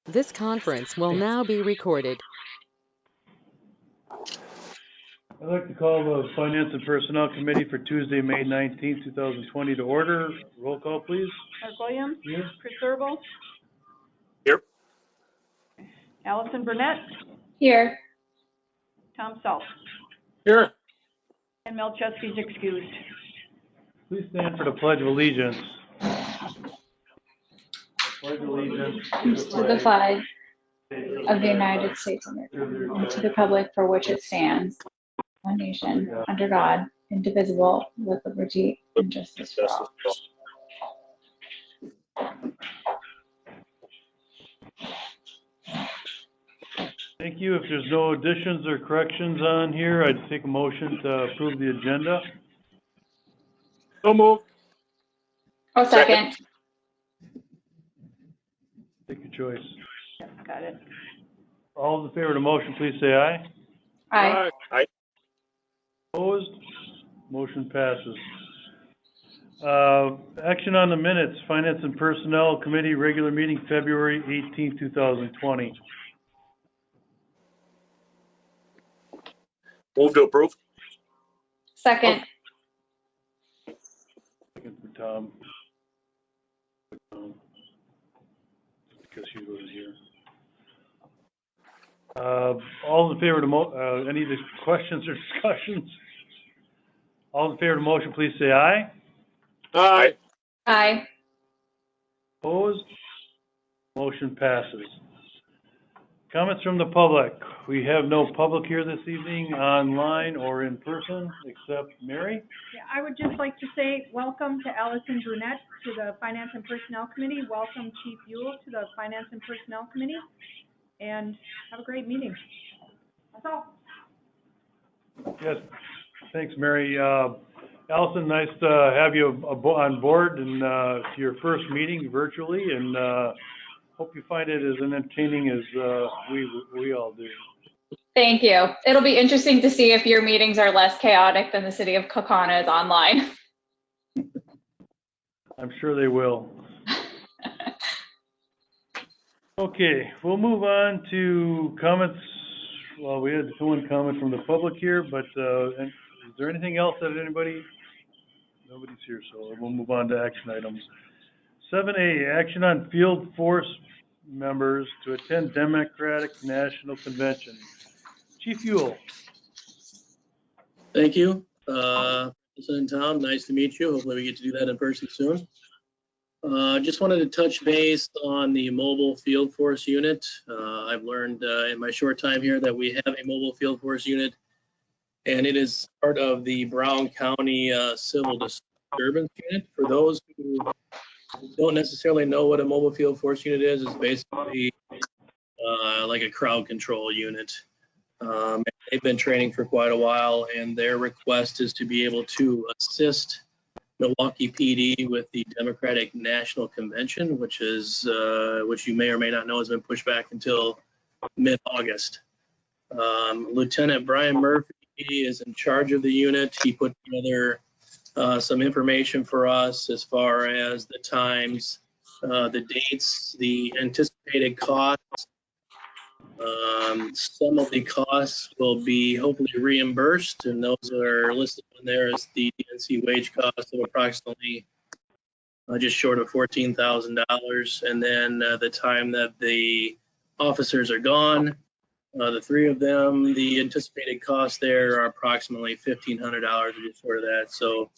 This conference will now be recorded. I'd like to call the Finance and Personnel Committee for Tuesday, May 19th, 2020 to order. Roll call, please. Mark Williams? Here. Chris Herbal? Here. Allison Burnett? Here. Tom Self? Here. And Mel Chesky's excused. Please stand for the Pledge of Allegiance. Pledge of Allegiance To the flag of the United States of America, and to the republic for which it stands, one nation, under God, indivisible, with liberty and justice for all. Thank you. If there's no additions or corrections on here, I'd take a motion to approve the agenda. So moved. Oh, second. Take your choice. Got it. All in favor of the motion, please say aye. Aye. Aye. Opposed? Motion passes. Action on the minutes, Finance and Personnel Committee, regular meeting, February 18th, 2020. Move to approve. Second. Second for Tom. Because she wasn't here. All in favor of the any questions or discussions? All in favor of the motion, please say aye. Aye. Aye. Opposed? Motion passes. Comments from the public. We have no public here this evening, online or in person, except Mary. Yeah, I would just like to say welcome to Allison Brunette to the Finance and Personnel Committee. Welcome Chief Buell to the Finance and Personnel Committee. And have a great meeting. That's all. Yes, thanks, Mary. Allison, nice to have you on board and to your first meeting virtually, and hope you find it as entertaining as we all do. Thank you. It'll be interesting to see if your meetings are less chaotic than the city of Kaukauna is online. I'm sure they will. Okay, we'll move on to comments. Well, we had one comment from the public here, but is there anything else that anybody? Nobody's here, so we'll move on to action items. 7A, action on field force members to attend Democratic National Convention. Chief Buell. Thank you. In town, nice to meet you. Hopefully we get to do that in person soon. Just wanted to touch base on the mobile field force unit. I've learned in my short time here that we have a mobile field force unit, and it is part of the Brown County Civil Disturbance Unit. For those who don't necessarily know what a mobile field force unit is, it's basically like a crowd control unit. They've been training for quite a while, and their request is to be able to assist Milwaukee PD with the Democratic National Convention, which you may or may not know has been pushed back until mid-August. Lieutenant Brian Murphy is in charge of the unit. He put together some information for us as far as the times, the dates, the anticipated costs. Some of the costs will be hopefully reimbursed, and those are listed in there as the DNC wage cost of approximately just short of $14,000. And then the time that the officers are gone, the three of them, the anticipated costs there are approximately $1,500, just short of that. So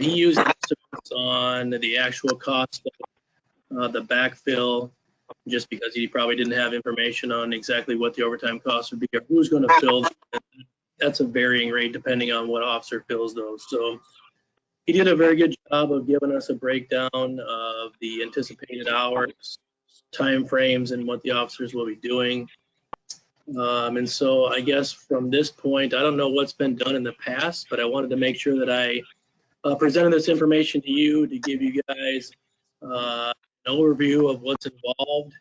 he used estimates on the actual cost of the backfill, just because he probably didn't have information on exactly what the overtime costs would be or who's going to fill. That's a varying rate depending on what officer fills those. So he did a very good job of giving us a breakdown of the anticipated hours, time frames, and what the officers will be doing. And so I guess from this point, I don't know what's been done in the past, but I wanted to make sure that I presented this information to you to give you guys an overview of what's involved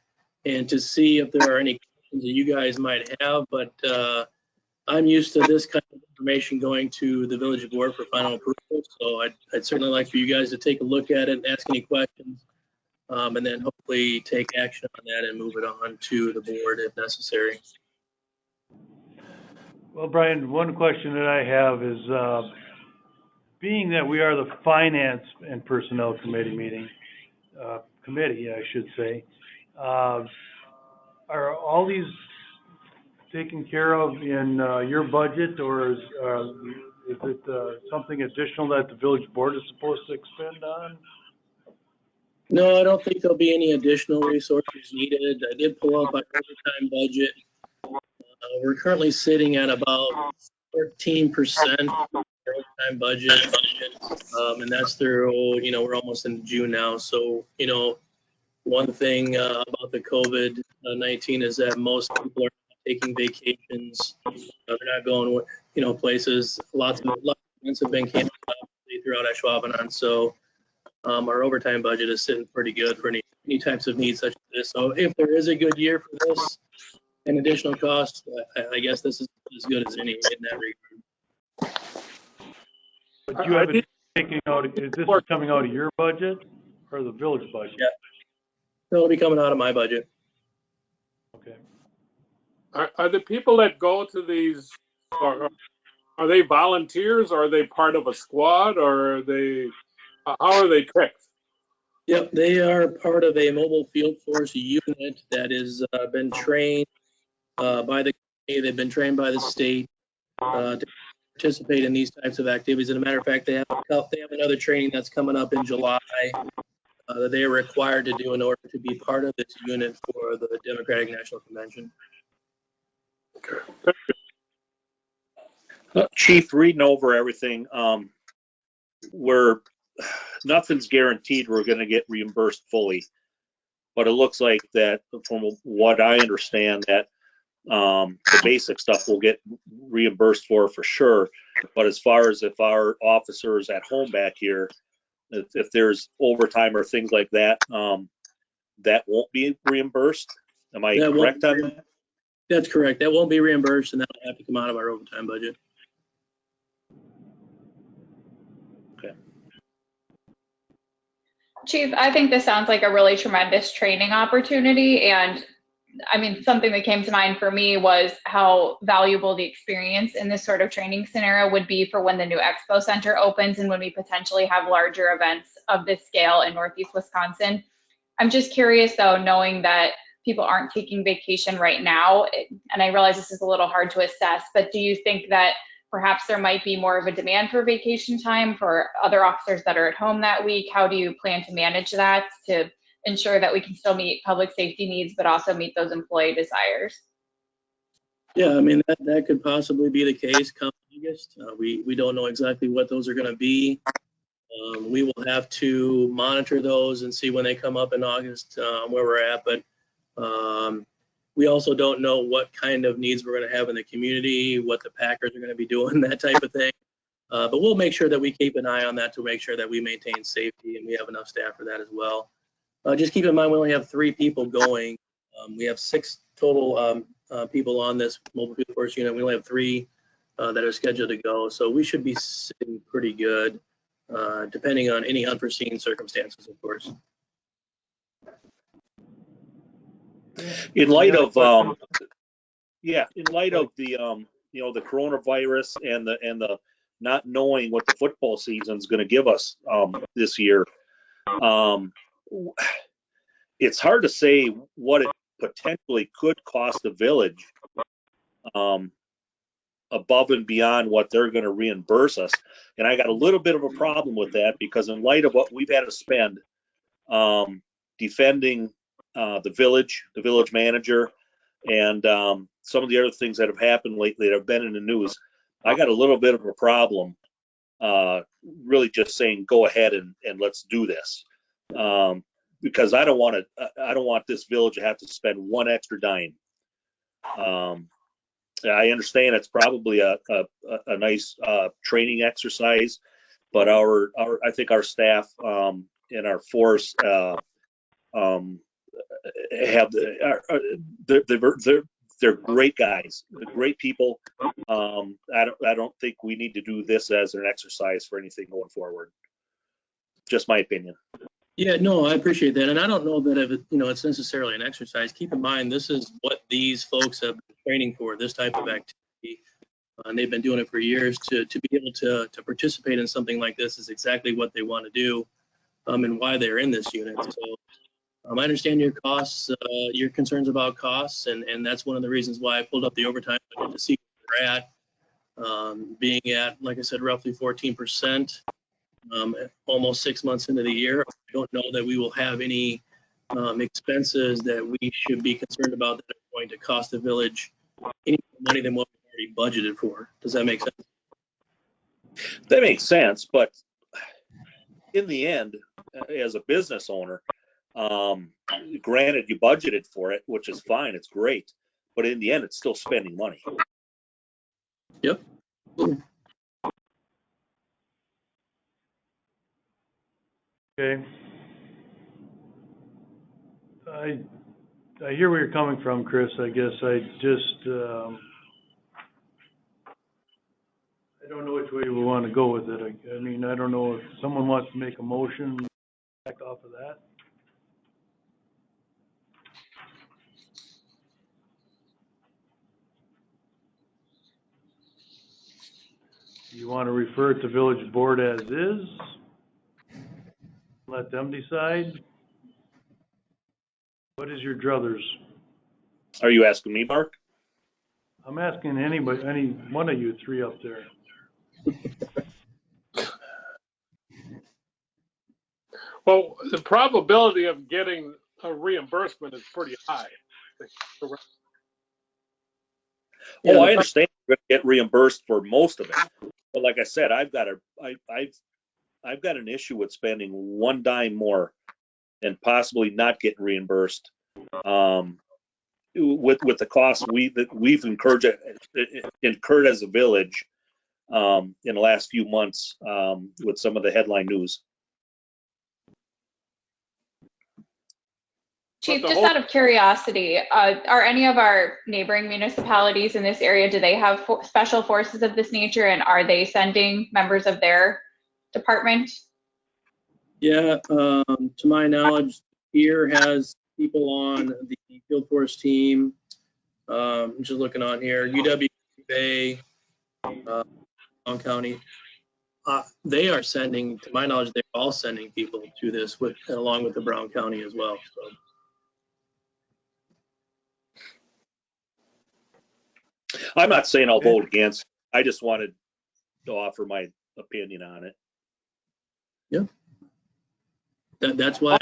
and to see if there are any questions that you guys might have. But I'm used to this kind of information going to the village board for final approval. So I'd certainly like for you guys to take a look at it and ask any questions. and then hopefully take action on that and move it on to the board if necessary. Well, Brian, one question that I have is, being that we are the Finance and Personnel Committee committee, I should say, are all these taken care of in your budget, or is it something additional that the village board is supposed to expend on? No, I don't think there'll be any additional resources needed. I did pull up our overtime budget. We're currently sitting at about 14% of our overtime budget, and that's through, we're almost in June now. So, one thing about the COVID-19 is that most people are taking vacations. They're not going, places. Lots of events have been canceled throughout Ashwaubenon. So our overtime budget is sitting pretty good for any types of needs such as this. So if there is a good year for this and additional costs, I guess this is as good as any in that regard. But you haven't taken out, is this coming out of your budget or the village budget? Yeah. It'll be coming out of my budget. Okay. Are the people that go to these, are they volunteers, or are they part of a squad, or are they, how are they picked? Yep, they are part of a mobile field force unit that has been trained by the community. They've been trained by the state to participate in these types of activities. As a matter of fact, they have another training that's coming up in July that they are required to do in order to be part of this unit for the Democratic National Convention. Chief, reading over everything, nothing's guaranteed we're going to get reimbursed fully, but it looks like that, from what I understand, that the basic stuff will get reimbursed for sure. But as far as if our officers at home back here, if there's overtime or things like that, that won't be reimbursed. Am I correct on that? That's correct. That won't be reimbursed, and that'll have to come out of our overtime budget. Okay. Chief, I think this sounds like a really tremendous training opportunity. And I mean, something that came to mind for me was how valuable the experience in this sort of training scenario would be for when the new expo center opens and when we potentially have larger events of this scale in Northeast Wisconsin. I'm just curious though, knowing that people aren't taking vacation right now, and I realize this is a little hard to assess, but do you think that perhaps there might be more of a demand for vacation time for other officers that are at home that week? How do you plan to manage that to ensure that we can still meet public safety needs, but also meet those employee desires? Yeah, I mean, that could possibly be the case come August. We don't know exactly what those are going to be. We will have to monitor those and see when they come up in August where we're at. But we also don't know what kind of needs we're going to have in the community, what the Packers are going to be doing, that type of thing. But we'll make sure that we keep an eye on that to make sure that we maintain safety and we have enough staff for that as well. Just keep in mind, we only have 3 people going. We have 6 total people on this mobile field force unit. We only have 3 that are scheduled to go. So we should be sitting pretty good, depending on any unforeseen circumstances, of course. In light of the the coronavirus and the not knowing what the football season is going to give us this year, it's hard to say what it potentially could cost the village above and beyond what they're going to reimburse us. And I got a little bit of a problem with that, because in light of what we've had to spend defending the village manager, and some of the other things that have happened lately that have been in the news, I got a little bit of a problem really just saying go ahead and let's do this, because I don't want this village to have to spend one extra dime. I understand it's probably a nice training exercise, but I think our staff and our force they're great guys, great people. I don't think we need to do this as an exercise for anything going forward. Just my opinion. Yeah, no, I appreciate that. And I don't know that if it's necessarily an exercise. Keep in mind, this is what these folks have been training for, this type of activity. And they've been doing it for years. To be able to participate in something like this is exactly what they want to do, and why they're in this unit. So I understand your costs, your concerns about costs, and that's one of the reasons why I pulled up the overtime budget to see where we're at. Being at, like I said, roughly 14%, almost 6 months into the year. I don't know that we will have any expenses that we should be concerned about that are going to cost the village any more money than what we've already budgeted for. Does that make sense? That makes sense, but in the end, as a business owner, granted you budgeted for it, which is fine, it's great, but in the end, it's still spending money. Yep. Okay. I hear where you're coming from, Chris. I guess I just, I don't know which way we want to go with it. I mean, I don't know if someone wants to make a motion back off of that. You want to refer it to village board as is? Let them decide? What is your druthers? Are you asking me, Mark? I'm asking anybody, any one of you three up there. Well, the probability of getting a reimbursement is pretty high. Yeah, Oh, I understand you're going to get reimbursed for most of it, but like I said, I've got an issue with spending one dime more and possibly not getting reimbursed. With the costs that we've incurred as a village in the last few months with some of the headline news. Chief, just out of curiosity, are any of our neighboring municipalities in this area, do they have special forces of this nature, and are they sending members of their department? Yeah, to my knowledge, here has people on the field force team. I'm just looking on here, UW Bay, Brown County. They are sending, to my knowledge, they're all sending people to this along with the Brown County as well. So. I'm not saying I'll vote against. I just wanted to offer my opinion on it. Yeah. That's why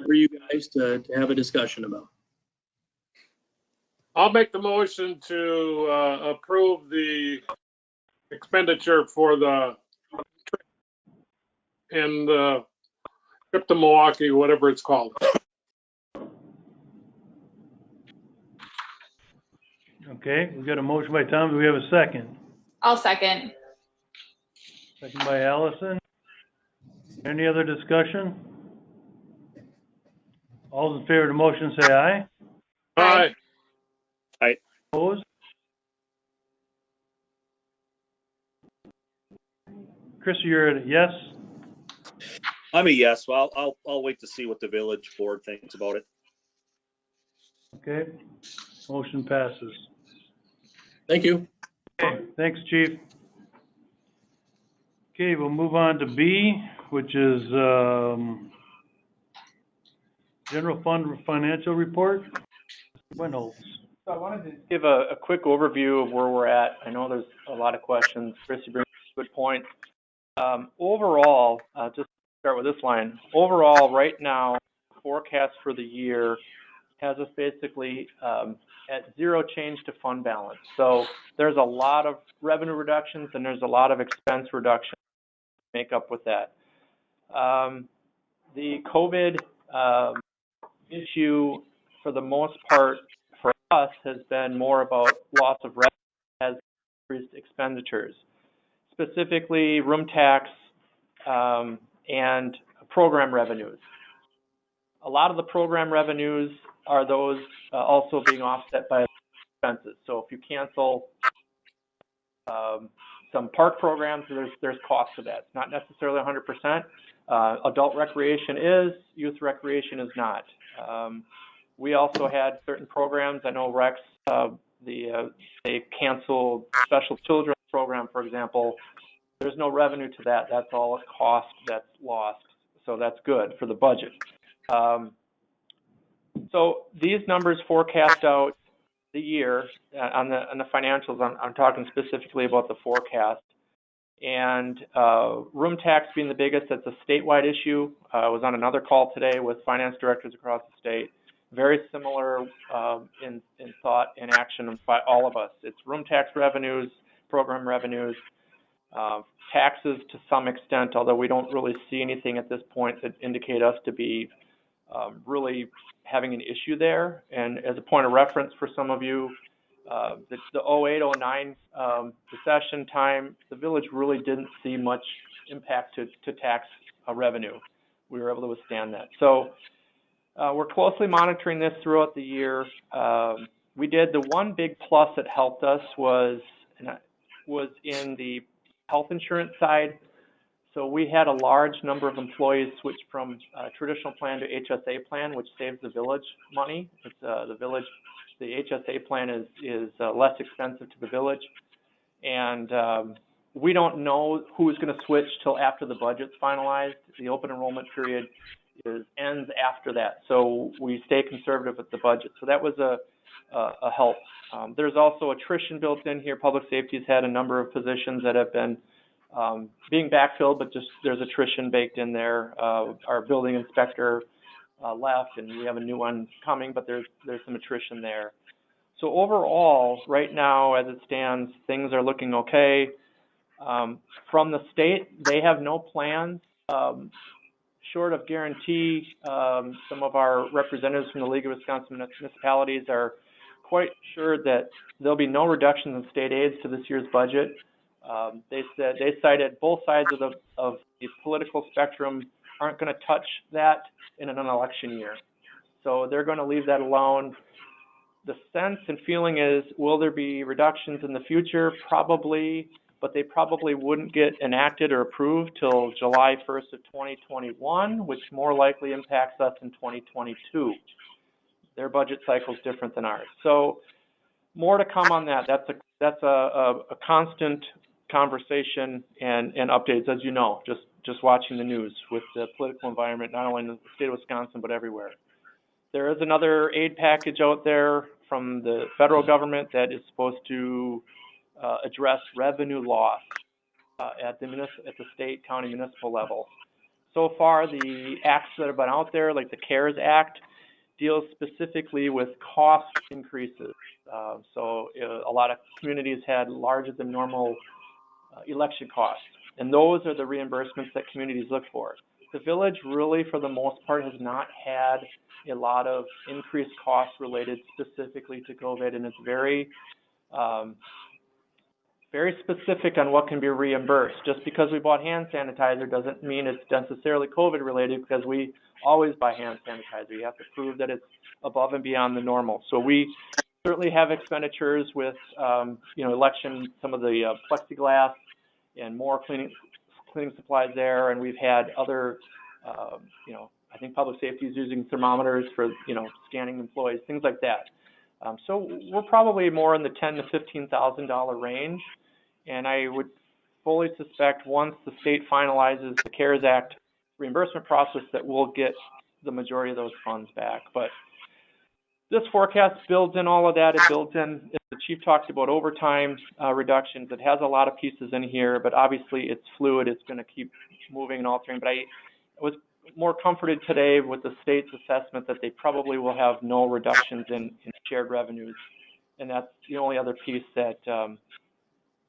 for you guys to have a discussion about. I'll make the motion to approve the expenditure for the trip and the trip to Milwaukee, whatever it's called. Okay, we got a motion by Tom. Do we have a second? I'll second. Second by Allison. Any other discussion? All those in favor of the motion say aye. Aye. Opposed? Chris, you're a yes? I'm a yes. Well, I'll wait to see what the village board thinks about it. Okay, motion passes. Thank you. Okay, thanks, Chief. Okay, we'll move on to B, which is General Fund Financial Report. Winholtz. So I wanted to give a quick overview of where we're at. I know there's a lot of questions. Chris, you bring up a good point. Overall, just start with this line. Overall, right now, forecast for the year has us basically at zero change to fund balance. So there's a lot of revenue reductions and there's a lot of expense reductions to make up with that. The COVID issue, for the most part, for us, has been more about loss of revenue as increased expenditures, specifically room tax and program revenues. A lot of the program revenues are those also being offset by expenses. So if you cancel some park programs, there's cost to that. It's not necessarily 100%, Adult recreation is, youth recreation is not. We also had certain programs. I know Rex, they canceled special children's program, for example. There's no revenue to that. That's all a cost that's lost. So that's good for the budget. So these numbers forecast out the year on the financials. I'm talking specifically about the forecast. And room tax being the biggest, that's a statewide issue. I was on another call today with finance directors across the state. Very similar in thought and action by all of us. It's room tax revenues, program revenues, taxes to some extent, although we don't really see anything at this point that indicate us to be really having an issue there. And as a point of reference for some of you, the 08-09 recession time, the village really didn't see much impact to tax revenue. We were able to withstand that. So we're closely monitoring this throughout the year. The one big plus that helped us was in the health insurance side. So we had a large number of employees switch from traditional plan to HSA plan, which saves the village money. It's, the HSA plan is less expensive to the village, and we don't know who's going to switch till after the budget's finalized. The open enrollment period ends after that, so we stay conservative with the budget. So that was a help. There's also attrition built in here. Public safety's had a number of positions that have been being backfilled, but just there's attrition baked in there. Our building inspector left, and we have a new one coming, but there's some attrition there. So overall, right now, as it stands, things are looking okay. From the state, they have no plans, short of guarantee. Some of our representatives from the League of Wisconsin Municipalities are quite sure that there'll be no reductions in state aids to this year's budget. They cited both sides of the political spectrum aren't going to touch that in an election year. So they're going to leave that alone. The sense and feeling is, will there be reductions in the future? Probably, but they probably wouldn't get enacted or approved till July 1st of 2021, which more likely impacts us in 2022. Their budget cycle is different than ours. So more to come on that. That's a constant conversation and updates, as you know, just watching the news with the political environment, not only in the state of Wisconsin, but everywhere. There is another aid package out there from the federal government that is supposed to address revenue loss at the state, county, municipal level. So far, the acts that have been out there, like the CARES Act, deals specifically with cost increases. So a lot of communities had larger than normal election costs, and those are the reimbursements that communities look for. The village really, for the most part, has not had a lot of increased costs related specifically to COVID, and it's very specific on what can be reimbursed. Just because we bought hand sanitizer doesn't mean it's necessarily COVID related, because we always buy hand sanitizer. You have to prove that it's above and beyond the normal. So we certainly have expenditures with election, some of the plexiglass and more cleaning supplies there, and we've had other I think public safety is using thermometers for scanning employees, things like that. So we're probably more in the $10,000 to $15,000 range, and I would fully suspect once the state finalizes the CARES Act reimbursement process that we'll get the majority of those funds back. But this forecast builds in all of that. It builds in, the chief talked about overtime reductions. It has a lot of pieces in here, but obviously it's fluid. It's going to keep moving and altering. But I was more comforted today with the state's assessment that they probably will have no reductions in shared revenues. And that's the only other piece that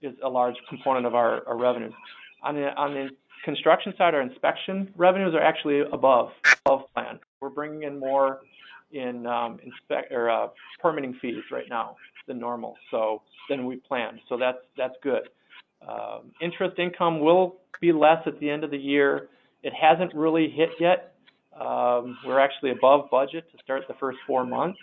is a large component of our revenues. On the construction side, our inspection revenues are actually above plan. We're bringing in more in permitting fees right now than normal, so than we planned. So that's good. Interest income will be less at the end of the year. It hasn't really hit yet. We're actually above budget to start the first 4 months.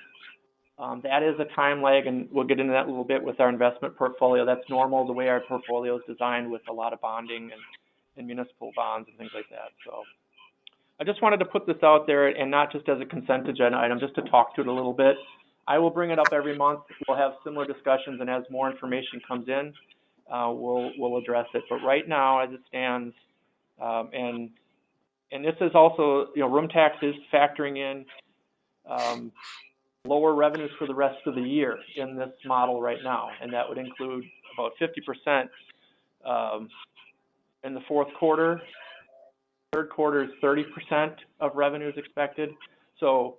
That is a time lag, and we'll get into that a little bit with our investment portfolio. That's normal, the way our portfolio is designed with a lot of bonding and municipal bonds and things like that. So I just wanted to put this out there, and not just as a consent agenda item, just to talk to it a little bit. I will bring it up every month. We'll have similar discussions, and as more information comes in, we'll address it. But right now, as it stands, and this is also, room tax is factoring in lower revenues for the rest of the year in this model right now, and that would include about 50% in the fourth quarter. Third quarter is 30% of revenues expected. So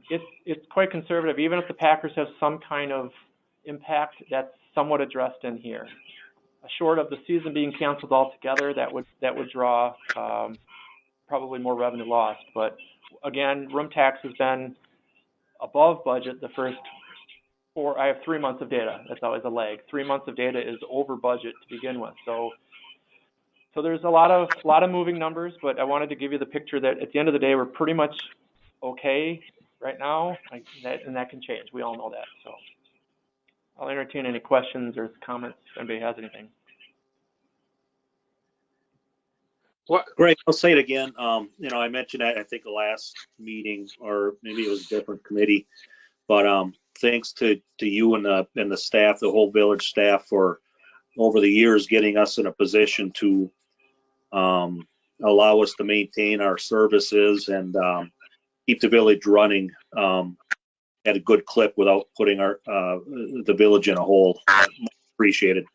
it's quite conservative. Even if the Packers have some kind of impact, that's somewhat addressed in here. Short of the season being canceled altogether, that would draw probably more revenue lost. But again, room tax has been above budget the first four. I have 3 months of data. That's always a lag. 3 months of data is over budget to begin with. So there's a lot of moving numbers, but I wanted to give you the picture that at the end of the day, we're pretty much okay right now, and that can change. We all know that. So I'll entertain any questions or comments if anybody has anything. What? Greg, I'll say it again. I mentioned that I think the last meeting, or maybe it was a different committee, but thanks to you and the staff, the whole village staff, for over the years getting us in a position to allow us to maintain our services and keep the village running at a good clip without putting the village in a hole. Much appreciated.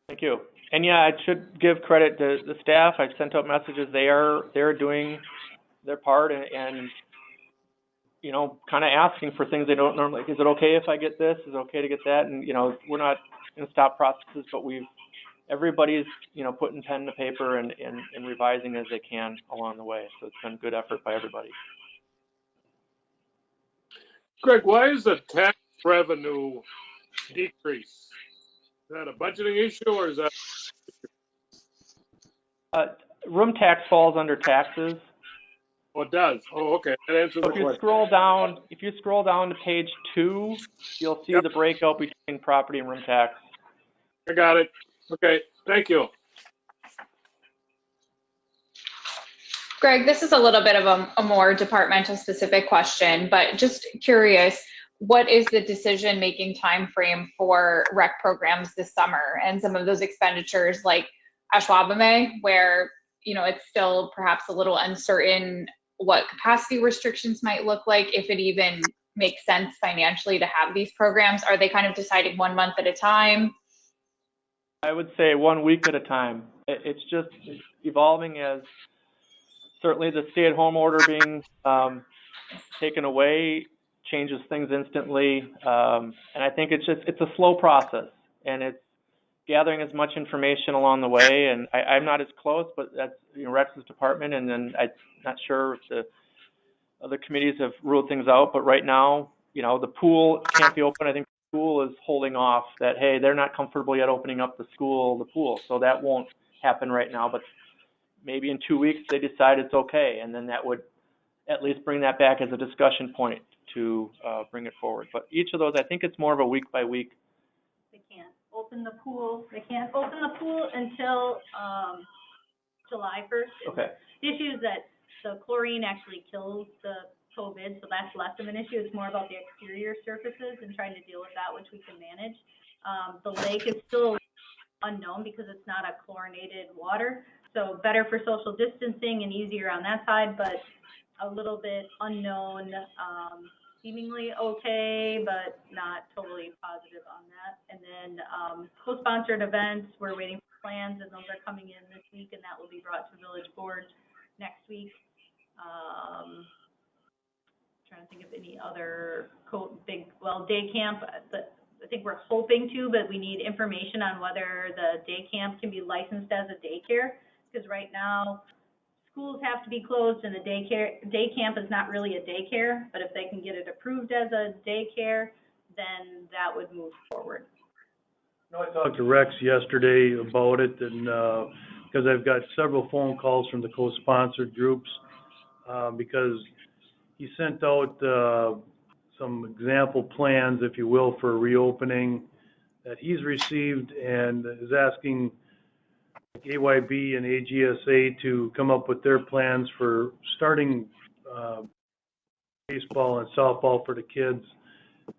Thank you. And yeah, I should give credit to the staff. I've sent out messages. They're doing their part and kind of asking for things they don't normally. Is it okay if I get this? Is it okay to get that? And we're not going to stop processes, but everybody's putting pen to paper and revising as they can along the way. So it's been good effort by everybody. Greg, why is the tax revenue decrease? Is that a budgeting issue, or is that? Room tax falls under taxes. Oh, it does. Oh, okay. That answers the So if you question. scroll down to page 2, you'll see the breakout between property and room tax. I got it. Okay. Thank you. Greg, this is a little bit of a more departmental specific question, but just curious, what is the decision-making time frame for rec programs this summer and some of those expenditures like Ashwaubenon, where it's still perhaps a little uncertain what capacity restrictions might look like, if it even makes sense financially to have these programs? Are they kind of deciding 1 month at a time? I would say 1 week at a time. It's just evolving, as certainly the stay-at-home order being taken away changes things instantly, and I think it's a slow process, and it's gathering as much information along the way. And I'm not as close, but that's Rex's department, and then I'm not sure if the other committees have ruled things out. But right now, the pool can't be open. I think the school is holding off that, hey, they're not comfortable yet opening up the pool, so that won't happen right now. But maybe in 2 weeks they decide it's okay, and then that would at least bring that back as a discussion point to bring it forward. But each of those, I think it's more of a week by week. They can't open the pool. They can't open the pool until July 1st. Okay. The issue is that the chlorine actually kills the COVID, so that's less of an issue. It's more about the exterior surfaces and trying to deal with that, which we can manage. The lake is still unknown because it's not a chlorinated water, so better for social distancing and easier on that side, but a little bit unknown, seemingly okay, but not totally positive on that. And then co-sponsored events, we're waiting for plans, and those are coming in this week, and that will be brought to village board next week. Trying to think of any other day camp, but I think we're hoping to, but we need information on whether the day camp can be licensed as a daycare, because right now schools have to be closed and the day camp is not really a daycare, but if they can get it approved as a daycare, then that would move forward. I talked to Rex yesterday about it, and because I've got several phone calls from the co-sponsored groups, because he sent out some example plans, if you will, for reopening that he's received, and is asking AYB and AGSA to come up with their plans for starting baseball and softball for the kids.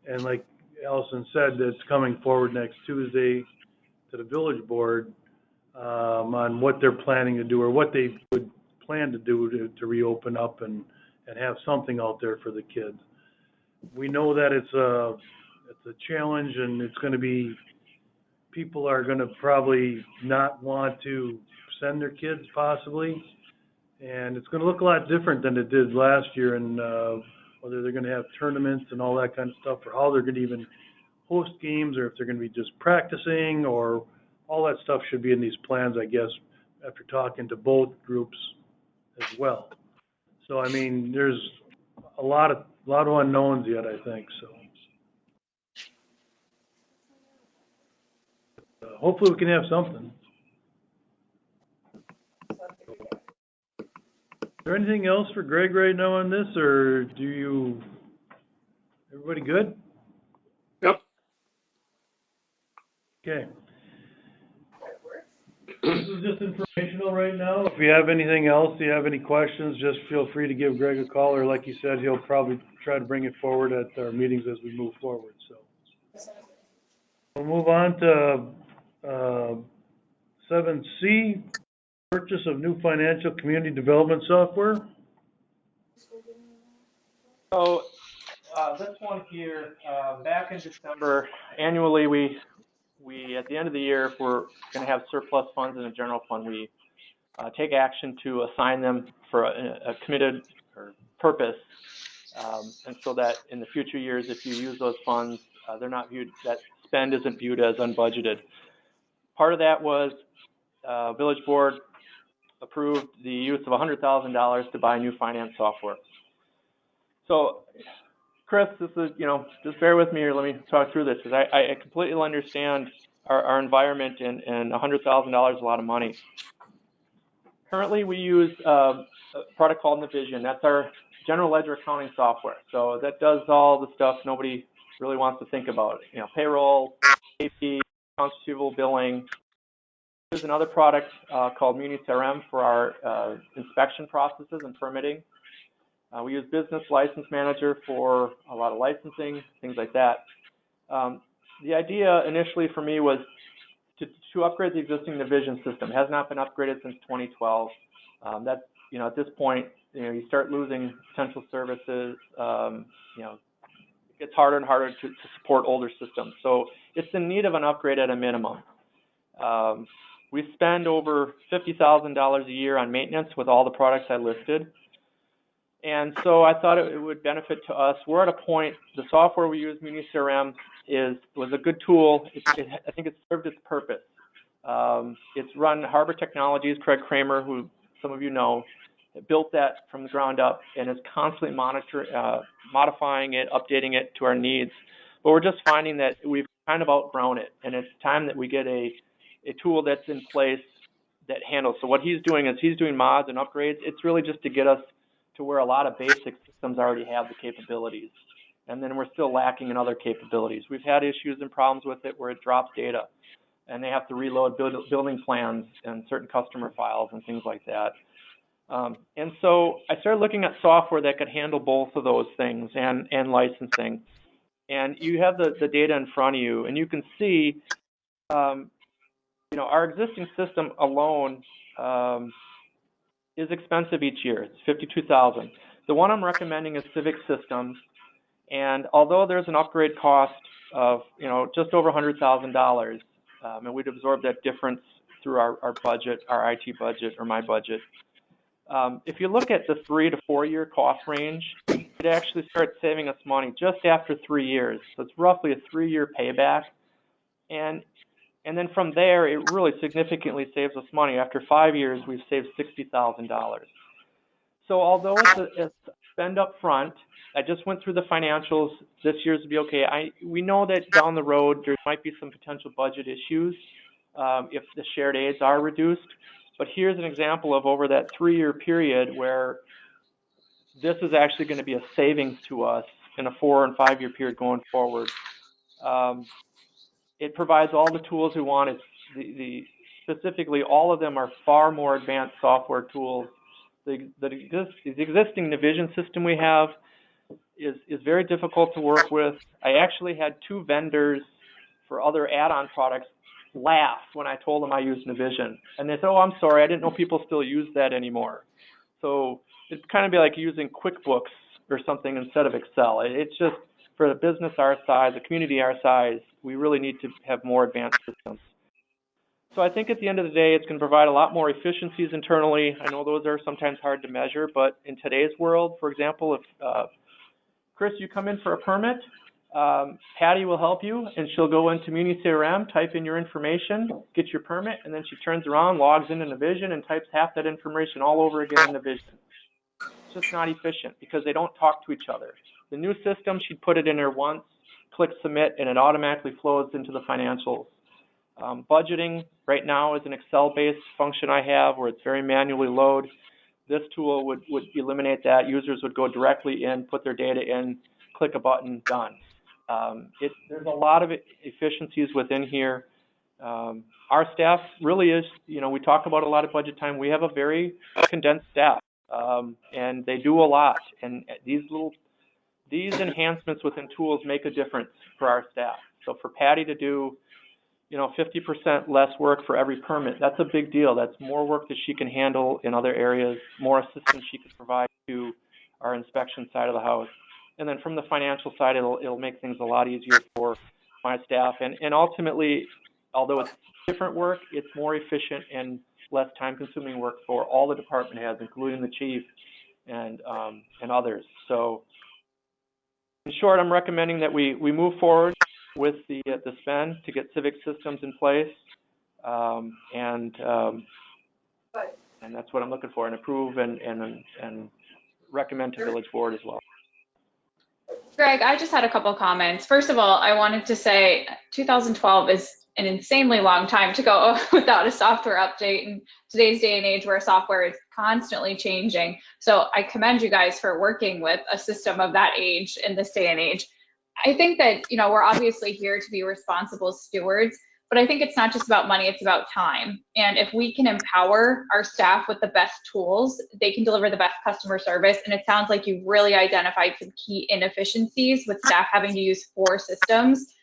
And like Allison said, that's coming forward next Tuesday to the village board on what they're planning to do or what they would plan to do to reopen up and have something out there for the kids. We know that it's a challenge, and it's going to be, people are going to probably not want to send their kids possibly, and it's going to look a lot different than it did last year, and whether they're going to have tournaments and all that kind of stuff, or how they're going to even host games, or if they're going to be just practicing, or all that stuff should be in these plans, I guess, after talking to both groups as well. So, I mean, there's a lot of unknowns yet, I think, so. Hopefully we can have something. Is there anything else for Greg right now on this, or everybody good? Yep. Okay. This is just informational right now. If you have anything else, you have any questions, just feel free to give Greg a call, or like you said, he'll probably try to bring it forward at our meetings as we move forward, so. We'll move on to 7C, purchase of new financial community development software. So this one here, back in December, annually we at the end of the year, if we're going to have surplus funds in a general fund, we take action to assign them for a committed or purpose, and so that in the future years, if you use those funds, they're not viewed, that spend isn't viewed as unbudgeted. Part of that was village board approved the use of $100,000 to buy new finance software. So, Chris, this is, just bear with me here. Let me talk through this, because I completely understand our environment, and $100,000 is a lot of money. Currently, we use a product called Navision. That's our general ledger accounting software. So that does all the stuff nobody really wants to think about. Payroll, AP, accounts receivable, billing. There's another product called MuniCRM for our inspection processes and permitting. We use Business License Manager for a lot of licensing, things like that. The idea initially for me was to upgrade the existing Navision system. It has not been upgraded since 2012. That's, at this point, you start losing potential services. It gets harder and harder to support older systems. So it's in need of an upgrade at a minimum. We spend over $50,000 a year on maintenance with all the products I listed. And so I thought it would benefit to us. We're at a point, the software we use, MuniCRM, was a good tool. I think it served its purpose. It's run Harbor Technologies. Craig Kramer, who some of you know, built that from the ground up and is constantly modifying it, updating it to our needs. But we're just finding that we've kind of outgrown it, and it's time that we get a tool that's in place that handles. So what he's doing is he's doing mods and upgrades. It's really just to get us to where a lot of basic systems already have the capabilities. And then we're still lacking in other capabilities. We've had issues and problems with it where it drops data, and they have to reload building plans and certain customer files and things like that. And so I started looking at software that could handle both of those things and licensing. And you have the data in front of you, and you can see, our existing system alone is expensive each year. It's $52,000. The one I'm recommending is Civic Systems, and although there's an upgrade cost of just over $100,000, and we'd absorb that difference through our budget, our IT budget, or my budget. If you look at the 3 to 4 year cost range, it actually starts saving us money just after 3 years. So it's roughly a 3-year payback, and then from there, it really significantly saves us money. After 5 years, we've saved $60,000. So although it's a spend up front, I just went through the financials. This year's will be okay. We know that down the road, there might be some potential budget issues if the shared aids are reduced. But here's an example of over that 3-year period where this is actually going to be a savings to us in a 4 and 5 year period going forward. It provides all the tools we want. It's specifically, all of them are far more advanced software tools. The existing Navision system we have is very difficult to work with. I actually had 2 vendors for other add-on products laugh when I told them I used Navision. And they said, oh, I'm sorry, I didn't know people still use that anymore. So it'd kind of be like using QuickBooks or something instead of Excel. It's just, for a business our size, a community our size, we really need to have more advanced systems. So I think at the end of the day, it's going to provide a lot more efficiencies internally. I know those are sometimes hard to measure, but in today's world, for example, if Chris, you come in for a permit, Patty will help you, and she'll go into MuniCRM, type in your information, get your permit, and then she turns around, logs into Navision, and types half that information all over again in Navision. It's just not efficient because they don't talk to each other. The new system, she'd put it in there once, click submit, and it automatically flows into the financials. Budgeting right now is an Excel-based function I have where it's very manually load. This tool would eliminate that. Users would go directly in, put their data in, click a button, done. There's a lot of efficiencies within here. Our staff really is, we talk about a lot of budget time. We have a very condensed staff, and they do a lot. And these enhancements within tools make a difference for our staff. So for Patty to do 50% less work for every permit, that's a big deal. That's more work that she can handle in other areas, more assistance she can provide to our inspection side of the house. And then from the financial side, it'll make things a lot easier for my staff. And ultimately, although it's different work, it's more efficient and less time-consuming work for all the department heads, including the chief and others. So in short, I'm recommending that we move forward with the spend to get Civic Systems in place, and that's what I'm looking for, and approve and recommend to Village Board as well. Greg, I just had a couple comments. First of all, I wanted to say 2012 is an insanely long time to go without a software update in today's day and age where software is constantly changing. So I commend you guys for working with a system of that age in this day and age. I think that, we're obviously here to be responsible stewards, but I think it's not just about money, it's about time. And if we can empower our staff with the best tools, they can deliver the best customer service. And it sounds like you've really identified some key inefficiencies with staff having to use 4 systems.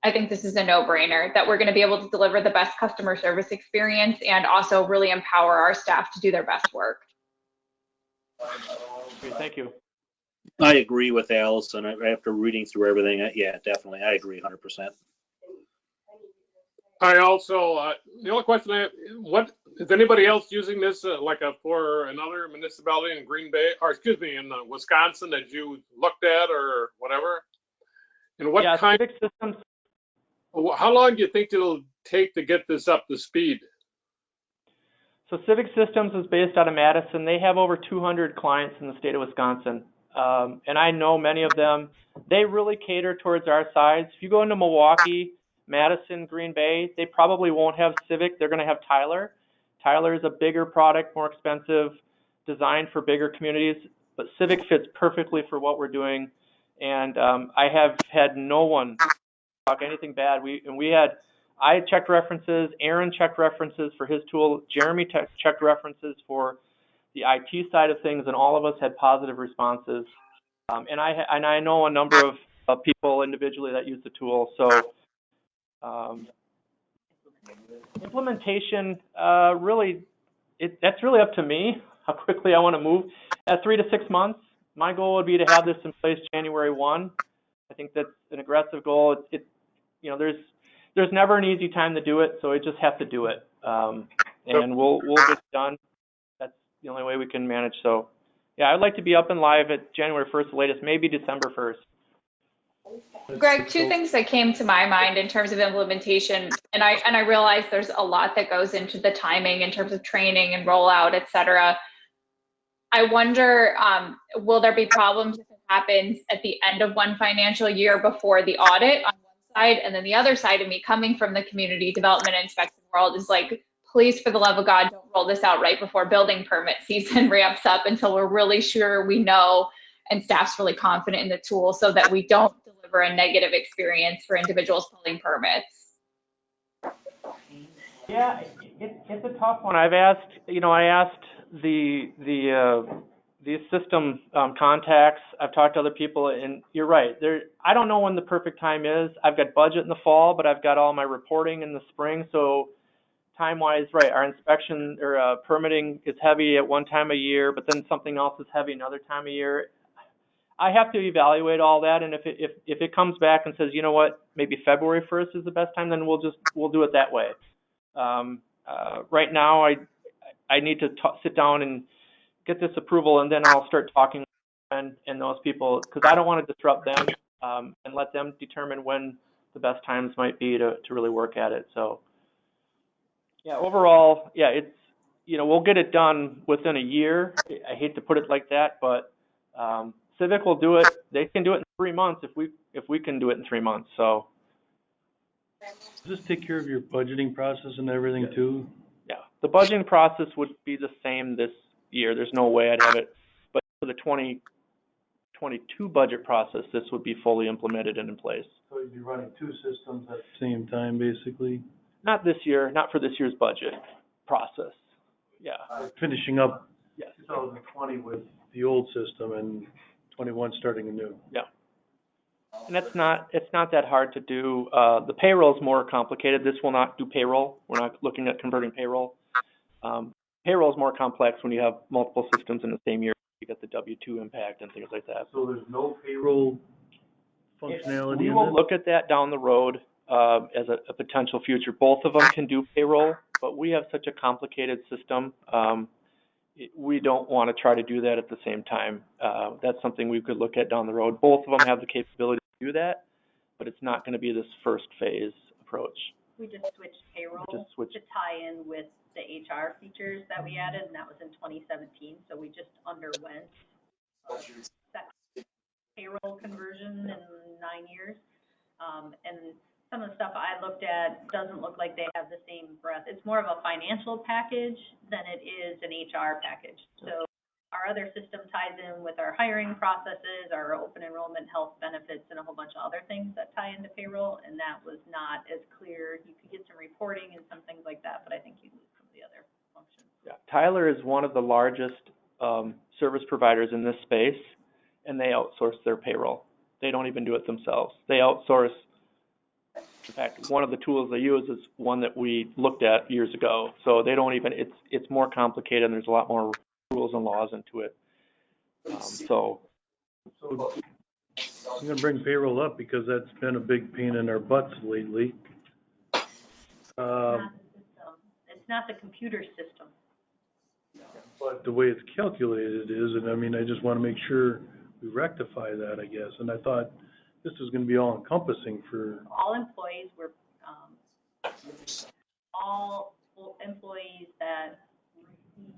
I think this is a no-brainer that we're going to be able to deliver the best customer service experience and also really empower our staff to do their best work. Okay, thank you. I agree with Allison. After reading through everything, yeah, definitely, I agree 100%. I also, the only question I have, what is anybody else using this for another municipality in Green Bay, or excuse me, in Wisconsin that you looked at or whatever? And what kind? Civic Systems. How long do you think it'll take to get this up to speed? So Civic Systems is based out of Madison. They have over 200 clients in the state of Wisconsin. And I know many of them. They really cater towards our size. If you go into Milwaukee, Madison, Green Bay, they probably won't have Civic. They're going to have Tyler. Tyler is a bigger product, more expensive, designed for bigger communities. But Civic fits perfectly for what we're doing. And I have had no one talk anything bad. I checked references. Aaron checked references for his tool. Jeremy checked references for the IT side of things, and all of us had positive responses. And I know a number of people individually that use the tool. So implementation, that's really up to me, how quickly I want to move. At 3 to 6 months, my goal would be to have this in place January 1. I think that's an aggressive goal. There's never an easy time to do it, so I just have to do it. And we'll get it done. That's the only way we can manage. So, yeah, I'd like to be up and live at January 1st, the latest, maybe December 1st. Greg, 2 things that came to my mind in terms of implementation, and I realize there's a lot that goes into the timing in terms of training and rollout, et cetera. I wonder, will there be problems if it happens at the end of one financial year before the audit on one side, and then the other side of me coming from the community development and inspection world is like, please, for the love of God, don't roll this out right before building permit season ramps up until we're really sure we know and staff's really confident in the tool so that we don't deliver a negative experience for individuals pulling permits. Yeah, It's a tough one. I've asked, I asked the system contacts. I've talked to other people, and you're right. I don't know when the perfect time is. I've got budget in the fall, but I've got all my reporting in the spring. So time-wise, right, our inspection or permitting is heavy at one time a year, but then something else is heavy another time of year. I have to evaluate all that, and if it comes back and says, you know what, maybe February 1st is the best time, then we'll do it that way. Right now, I need to sit down and get this approval, and then I'll start talking and those people, because I don't want to disrupt them and let them determine when the best times might be to really work at it. So, yeah, overall, yeah, it's we'll get it done within a year. I hate to put it like that, but Civic will do it. They can do it in 3 months if we can do it in 3 months. So. Does this take care of your budgeting process and everything too? Yeah, the budgeting process would be the same this year. There's no way I'd have it, but for the 2022 budget process, this would be fully implemented and in place. So you'd be running two systems at the same time, basically? Not this year, not for this year's budget process. Yeah. Finishing up Yes. 2020 with the old system and 21 starting anew. Yeah. And it's not that hard to do. The payroll is more complicated. This will not do payroll. We're not looking at converting payroll. Payroll is more complex when you have multiple systems in the same year. You get the W-2 impact and things like that. So there's no payroll functionality We in will this? look at that down the road as a potential future. Both of them can do payroll, but we have such a complicated system. We don't want to try to do that at the same time. That's something we could look at down the road. Both of them have the capability to do that, but it's not going to be this first phase approach. We just switched payroll Just switch. to tie in with the HR features that we added, and that was in 2017. So we just underwent a second payroll conversion in 9 years. And some of the stuff I looked at doesn't look like they have the same breadth. It's more of a financial package than it is an HR package. So our other system ties in with our hiring processes, our open enrollment, health benefits, and a whole bunch of other things that tie into payroll, and that was not as clear. You could get some reporting and some things like that, but I think you lose some of the other functions. Yeah. Tyler is one of the largest service providers in this space, and they outsource their payroll. They don't even do it themselves. They outsource. In fact, one of the tools they use is one that we looked at years ago. So they don't even, it's more complicated, and there's a lot more rules and laws into it. So I'm going to bring payroll up because that's been a big pain in our butts lately. It's not the computer system. But the way it's calculated is, and I mean, I just want to make sure we rectify that, I guess. And I thought this was going to be all encompassing for All employees were, all employees that receive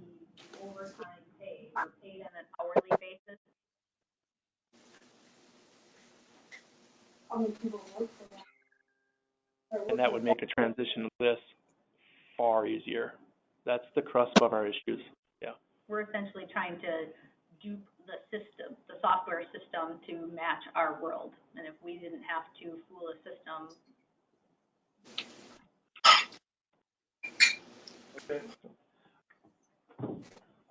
overtime pay were paid on an hourly basis. and that would make a transition to this far easier. That's the crust of our issues. Yeah. We're essentially trying to dupe the system, the software system, to match our world. And if we didn't have to fool a system. Okay.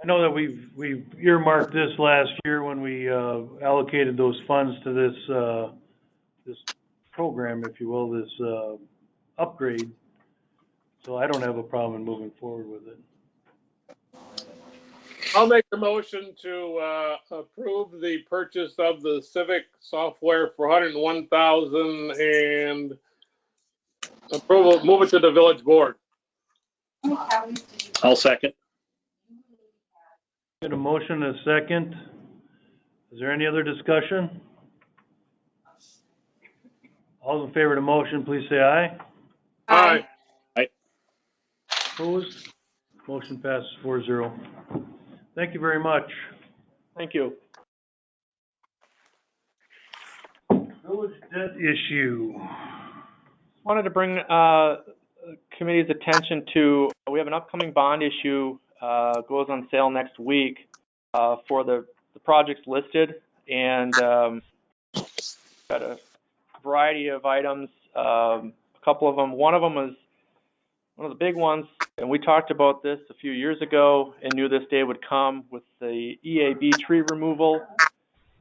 I know that we've earmarked this last year when we allocated those funds to this program, if you will, this upgrade. So I don't have a problem moving forward with it. I'll make the motion to approve the purchase of the Civic software for $101,000 and approval, move it to the village board. I'll second. Got a motion and a second. Is there any other discussion? All in favor of the motion, please say aye. Aye. Opposed? Motion passes 4-0. Thank you very much. Thank you. Village debt issue. Wanted to bring committee's attention to, we have an upcoming bond issue, goes on sale next week for the projects listed, and got a variety of items, a couple of them. One of them is One of the big ones, and we talked about this a few years ago and knew this day would come with the EAB tree removal.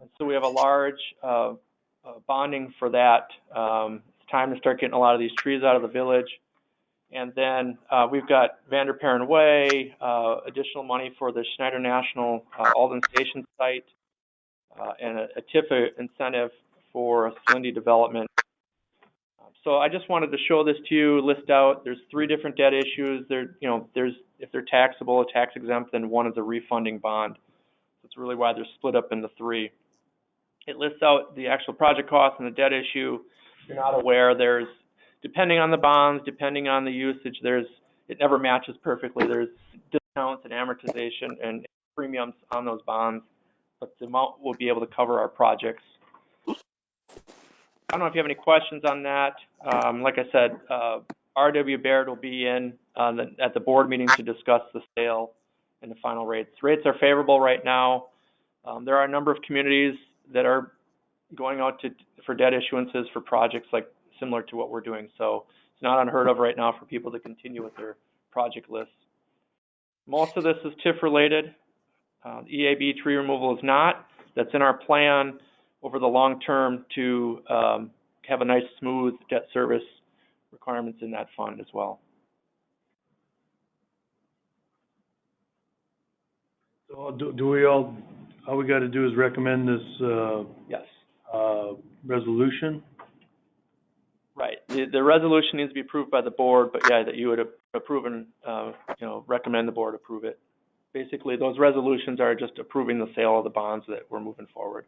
And so we have a large bonding for that. It's time to start getting a lot of these trees out of the village. And then we've got Vanderparen Way, additional money for the Schneider National Alden Station site, and a TIF incentive for Slendy development. So I just wanted to show this to you, list out, there's 3 different debt issues. There's, if they're taxable or tax exempt, then one is a refunding bond. That's really why they're split up into 3. It lists out the actual project cost and the debt issue. If you're not aware, there's, depending on the bonds, depending on the usage, it never matches perfectly. There's discounts and amortization and premiums on those bonds, but the amount will be able to cover our projects. I don't know if you have any questions on that. Like I said, R.W. Baird will be in at the board meeting to discuss the sale and the final rates. Rates are favorable right now. There are a number of communities that are going out for debt issuances for projects like similar to what we're doing. So it's not unheard of right now for people to continue with their project lists. Most of this is TIF related. EAB tree removal is not. That's in our plan over the long term to have a nice smooth debt service requirements in that fund as well. So do we all, all we got to do is recommend this Yes. Resolution? Right. The resolution needs to be approved by the board, but yeah, that you would approve and recommend the board approve it. Basically, those resolutions are just approving the sale of the bonds that we're moving forward.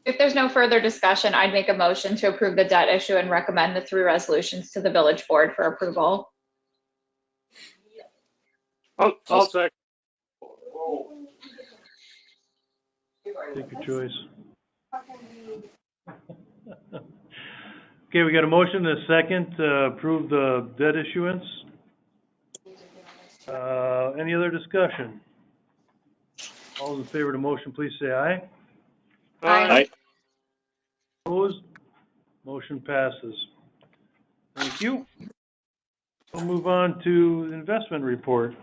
If there's no further discussion, I'd make a motion to approve the debt issue and recommend the 3 resolutions to the village board for approval. I'll second. Take your choice. Okay, we got a motion and a second to approve the debt issuance. Any other discussion? All those in favor of the motion, please say aye. Aye. Opposed? Motion passes. Thank you. We'll move on to the investment report.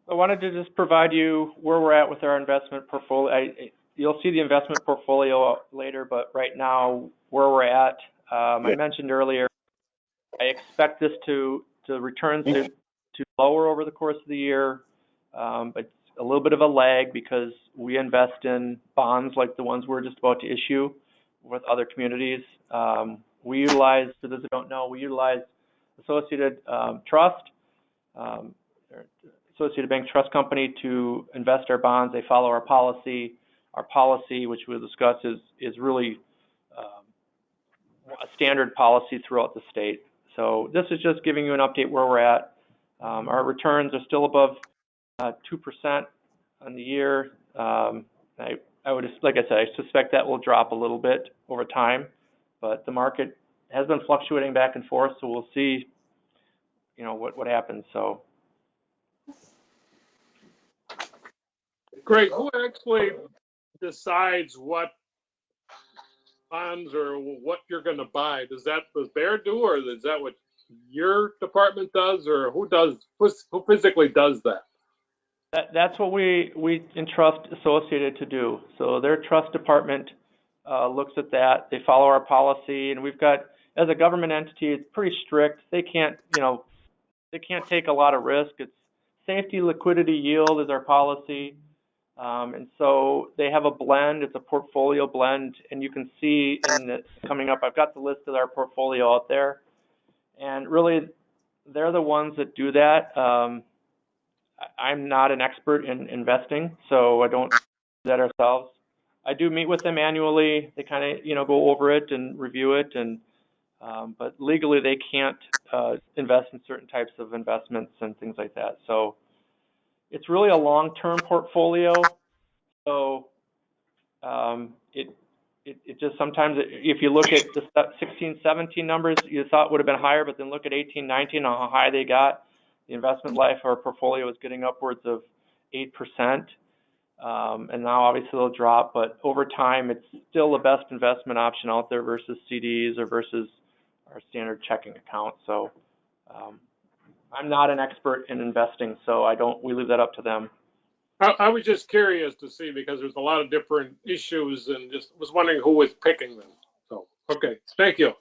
I wanted to just provide you where we're at with our investment portfolio. You'll see the investment portfolio later, but right now, where we're at, I mentioned earlier, I expect this to return to lower over the course of the year, but a little bit of a lag because we invest in bonds like the ones we're just about to issue with other communities. We utilize, for those who don't know, we utilize Associated Trust, Associated Bank Trust Company to invest our bonds. They follow our policy. Our policy, which we'll discuss, is really a standard policy throughout the state. So this is just giving you an update where we're at. Our returns are still above 2% on the year. I would, like I said, I suspect that will drop a little bit over time, but the market has been fluctuating back and forth, so we'll see, what happens. So. Greg, who actually decides what bonds or what you're going to buy? Does Bear do, or is that what your department does, or who physically does that? That's what we entrust Associated to do. So their trust department looks at that. They follow our policy, and we've got, as a government entity, it's pretty strict. They can't take a lot of risk. It's safety, liquidity, yield is our policy. And so they have a blend. It's a portfolio blend, and you can see coming up, I've got the list of our portfolio out there, and really they're the ones that do that. I'm not an expert in investing, so I don't do that ourselves. I do meet with them annually. They kind of, go over it and review it, and but legally they can't invest in certain types of investments and things like that. So it's really a long-term portfolio. So it just sometimes, if you look at the 16, 17 numbers, you thought would have been higher, but then look at 18, 19, how high they got. The investment life of our portfolio is getting upwards of 8%. And now obviously it'll drop, but over time, it's still the best investment option out there versus CDs or versus standard checking account. So I'm not an expert in investing, so we leave that up to them. I was just curious to see because there's a lot of different issues and just was wondering who was picking them. So, okay, thank you.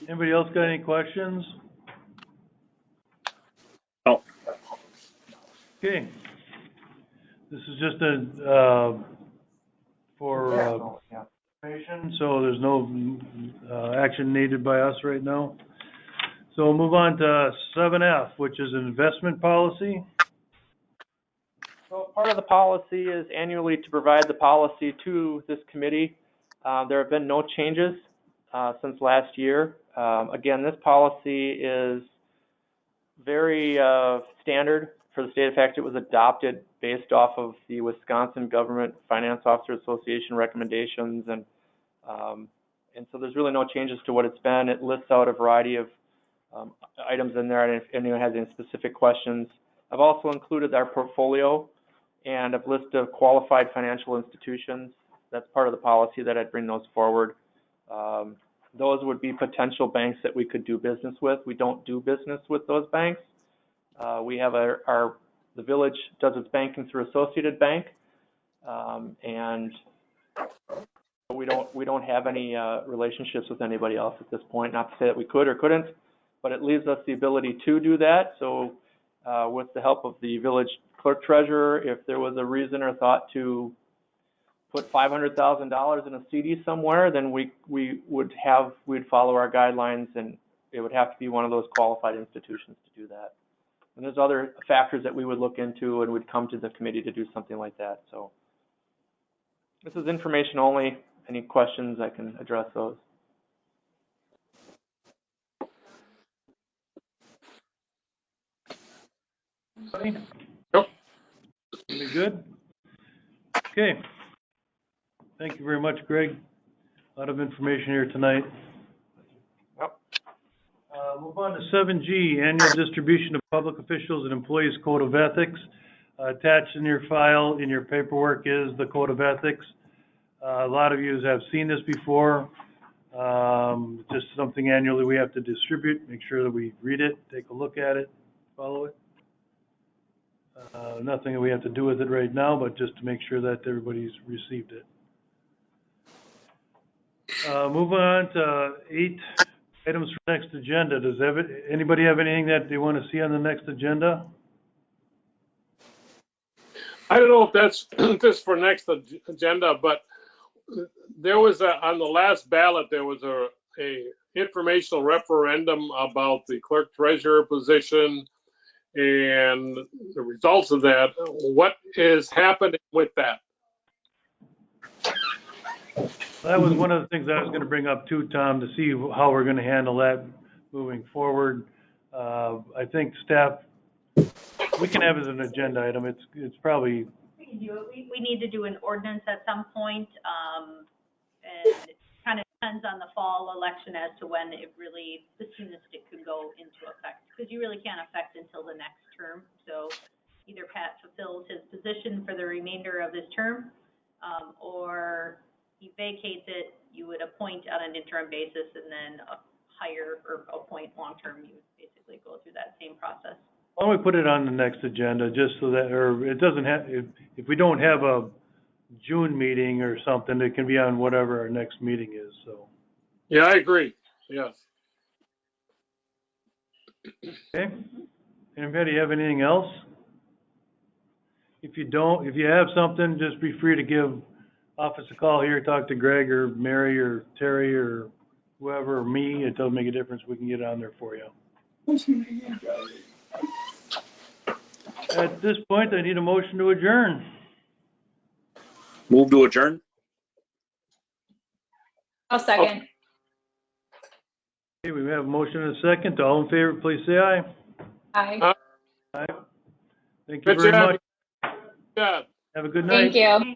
Anybody else got any questions? No. Okay. This is just for information, so there's no action needed by us right now. So we'll move on to 7F, which is investment policy. So part of the policy is annually to provide the policy to this committee. There have been no changes since last year. Again, this policy is very standard for the state. In fact, it was adopted based off of the Wisconsin Government Finance Officer Association recommendations, and so there's really no changes to what it's been. It lists out a variety of items in there, and if anyone has any specific questions. I've also included our portfolio and a list of qualified financial institutions. That's part of the policy that I'd bring those forward. Those would be potential banks that we could do business with. We don't do business with those banks. We have the village does its banking through Associated Bank, and we don't have any relationships with anybody else at this point. Not to say that we could or couldn't, but it leaves us the ability to do that. So with the help of the village clerk treasurer, if there was a reason or thought to put $500,000 in a CD somewhere, then we'd follow our guidelines, and it would have to be one of those qualified institutions to do that. And there's other factors that we would look into, and would come to the committee to do something like that. So this is information only. Any questions, I can address those. Yep. Pretty good? Okay. Thank you very much, Greg. A lot of information here tonight. Yep. Move on to 7G, annual distribution of public officials and employees code of ethics. Attached in your file, in your paperwork, is the code of ethics. A lot of you have seen this before. Just something annually we have to distribute, make sure that we read it, take a look at it, follow it. Nothing that we have to do with it right now, but just to make sure that everybody's received it. Moving on to 8 items for next agenda. Does anybody have anything that they want to see on the next agenda? I don't know if that's just for next agenda, but there was on the last ballot, there was a informational referendum about the clerk treasurer position and the results of that. What is happening with that? That was one of the things I was going to bring up too, Tom, to see how we're going to handle that moving forward. I think staff, we can have it as an agenda item. It's probably. We can do it. We need to do an ordinance at some point, and it kind of depends on the fall election as to when it really, the soonest it could go into effect, because you really can't affect until the next term. So either Pat fulfills his position for the remainder of his term, or he vacates it. You would appoint on an interim basis, and then hire or appoint long-term. You would basically go through that same process. Why don't we put it on the next agenda, just so that, or it doesn't have, if we don't have a June meeting or something, it can be on whatever our next meeting is, so. Yeah, I agree. Yes. Okay. Anybody have anything else? If you don't, if you have something, just be free to give office a call here, talk to Greg or Mary or Terry or whoever, or me. It doesn't make a difference. We can get it on there for you. At this point, I need a motion to adjourn. Move to adjourn? I'll second. Okay, we have a motion and a second. All in favor, please say aye. Aye. Aye. Thank you Good very job. much. Yeah. Have a good night. Thank you.